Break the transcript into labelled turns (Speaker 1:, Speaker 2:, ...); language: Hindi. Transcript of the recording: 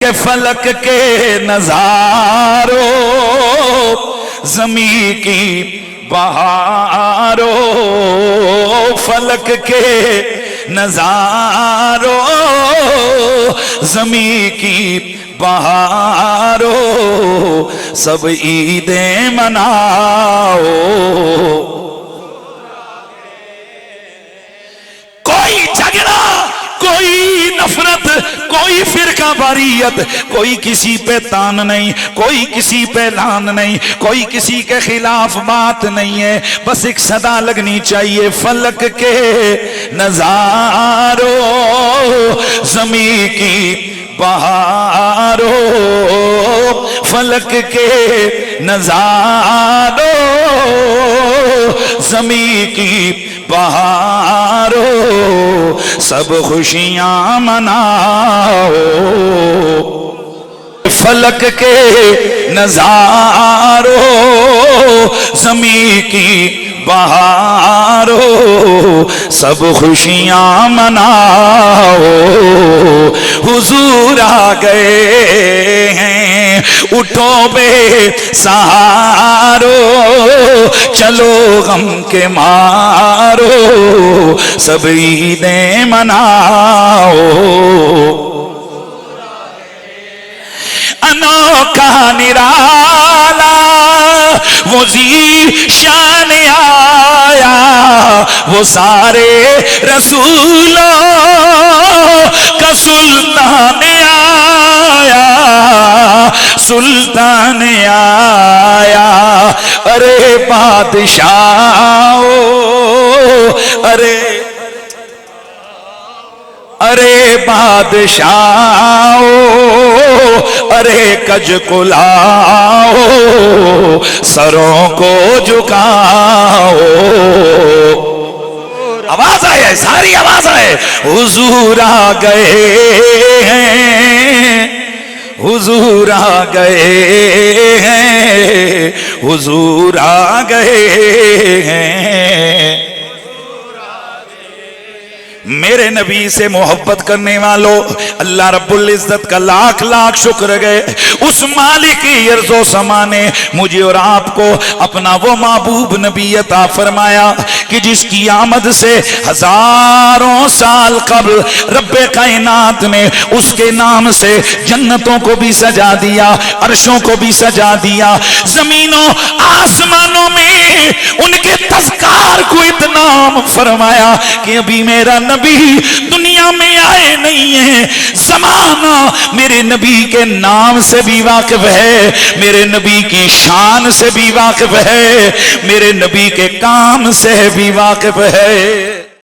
Speaker 1: के फलक के नजारों, जमी की बहारों, फलक के नजारों, जमी की बहारों, सब ईदें मनाओ। कोई झगड़ा, कोई नफरत, कोई फिरका बारियत, कोई किसी पे तान नहीं, कोई किसी पे लान नहीं, कोई किसी के खिलाफ बात नहीं है। बस एक सदा लगनी चाहिए, फलक के नजारों, जमी की बहारों, फलक के नजारों, जमी की बहारों, सब खुशियां मनाओ। फलक के नजारों, जमी की बहारों, सब खुशियां मनाओ। हुजूर आ गए हैं, उठो बे सहारो, चलो गम के मारो, सब ईदें मनाओ। अनोखा निराला वो ज़ीशान आया, वो सारे रसूलों का सुल्तान आया, सुल्तान आया। अरे बादशाहो, अरे बादशाहो, अरे कज को लाओ, सरों को झुकाओ। आवाज आए, सारी आवाज आए। हुजूर आ गए हैं, हुजूर आ गए हैं, हुजूर आ गए हैं। मेरे नबी से मोहब्बत करने वालों, अल्लाह रब्बुल इज्जत का लाख लाख शुक्र गए। उस मालिक की अर्ज़ो समा ने मुझे और आपको अपना वो महबूब नबी अता फरमाया कि जिसकी आमद से हजारों साल कबल रब्बे कायनात ने उसके नाम से जन्नतों को भी सजा दिया, अर्शों को भी सजा दिया, जमीनों आसमानों में उनके तज़कार को इतना फरमाया कि अभी मेरा नबी दुनिया में आए नहीं है, ज़माना मेरे नबी के नाम से भी वाकिफ है, मेरे नबी की शान से भी वाकिफ है, मेरे नबी के काम से भी वाकिफ है।